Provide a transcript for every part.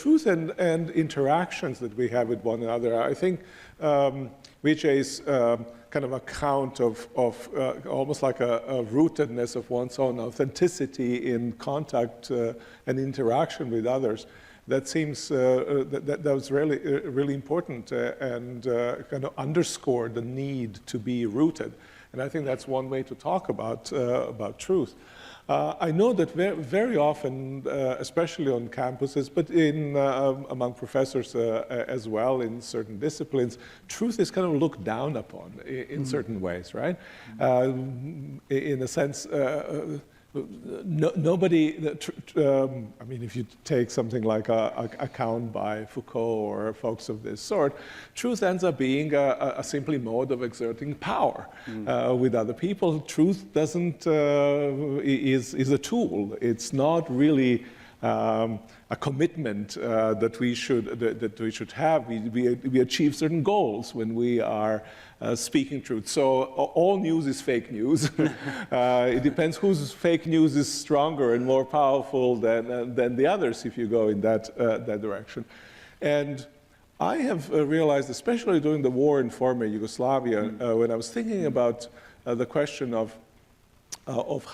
truth and interactions that we have with one another. I think Vijay's kind of account of almost like a rootedness of one's own authenticity in contact and interaction with others, that seems that was really really important and kind of underscored the need to be rooted. And I think that's one way to talk about truth. I know that very often, especially on campuses, but among professors as well in certain disciplines, truth is kind of looked down upon in certain ways, right? In a sense, nobody, I mean, if you take something like a account by Foucault or folks of this sort, truth ends up being a simply mode of exerting power with other people. Truth is a tool. It's not really a commitment that we should have. We achieve certain goals when we are speaking truth. So all news is fake news. It depends whose fake news is stronger and more powerful than the others if you go in that direction. And I have realized, especially during the war in former Yugoslavia, when I was thinking about the question of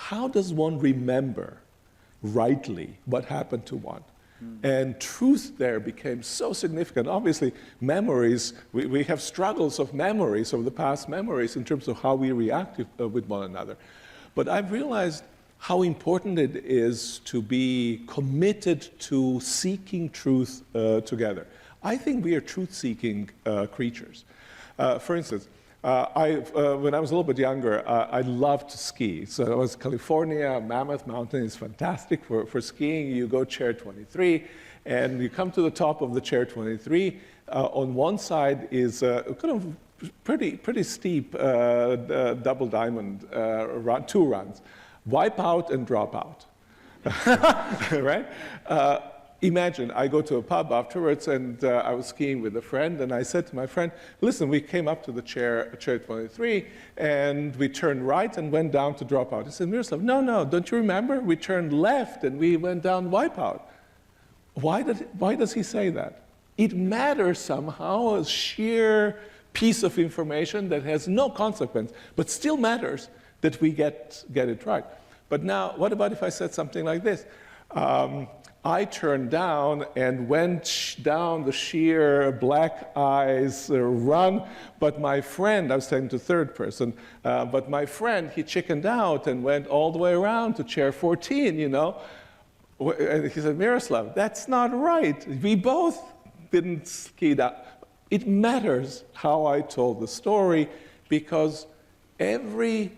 how does one remember rightly what happened to one. And truth there became so significant. Obviously, memories, we have struggles of memories, of the past memories, in terms of how we react with one another. But I've realized how important it is to be committed to seeking truth together. I think we are truth-seeking creatures. For instance, when I was a little bit younger, I loved to ski. So I was in California, Mammoth Mountain is fantastic for skiing. You go chair 23, and you come to the top of the chair 23. On one side is kind of pretty steep double diamond, 2 runs. Wipe out and drop out, right? Imagine, I go to a pub afterwards, and I was skiing with a friend, and I said to my friend, listen, we came up to the chair 23, and we turned right and went down to drop out. He said, Miroslav, no, don't you remember? We turned left, and we went down Wipeout. Why does he say that? It matters somehow, a sheer piece of information that has no consequence, but still matters that we get it right. But now, what about if I said something like this? I turned down and went down the sheer black ice run, but my friend, I was saying to third person, but my friend, he chickened out and went all the way around to chair 14, you know. And he said, Miroslav, that's not right. We both didn't ski down. It matters how I told the story, because every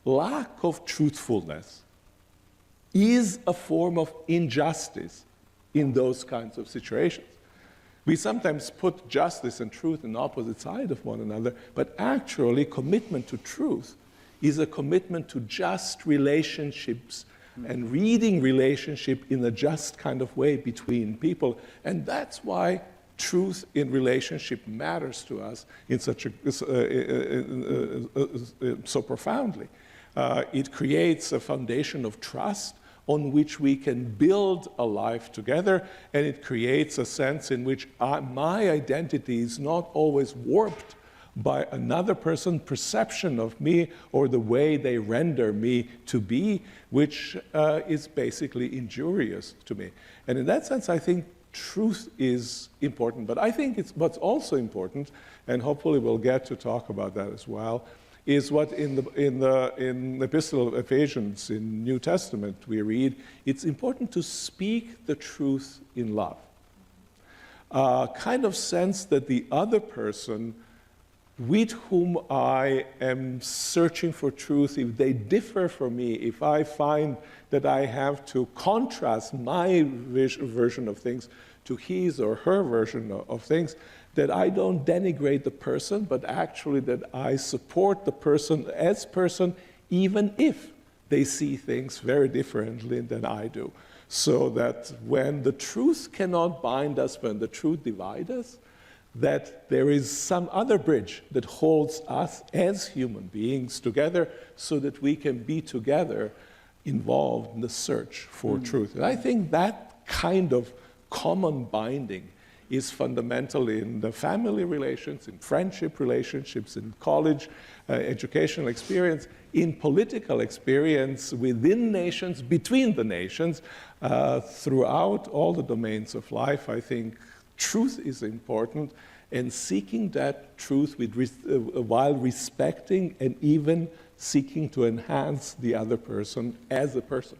lack of truthfulness is a form of injustice in those kinds of situations. We sometimes put justice and truth on opposite sides of one another, but actually commitment to truth is a commitment to just relationships and reading relationship in a just kind of way between people. And that's why truth in relationship matters to us in such so profoundly. It creates a foundation of trust on which we can build a life together, and it creates a sense in which my identity is not always warped by another person's perception of me or the way they render me to be, which is basically injurious to me. And in that sense, I think truth is important. But I think what's also important, and hopefully we'll get to talk about that as well, is what in the Epistle of Ephesians in New Testament we read, it's important to speak the truth in love. Kind of sense that the other person with whom I am searching for truth, if they differ from me, if I find that I have to contrast my version of things to his or her version of things, that I don't denigrate the person, but actually that I support the person as person, even if they see things very differently than I do. So that when the truth cannot bind us, when the truth divides us, that there is some other bridge that holds us as human beings together so that we can be together involved in the search for truth. And I think that kind of common binding is fundamental in the family relations, in friendship relationships, in college educational experience, in political experience within nations, between the nations, throughout all the domains of life. I think truth is important, and seeking that truth while respecting and even seeking to enhance the other person as a person.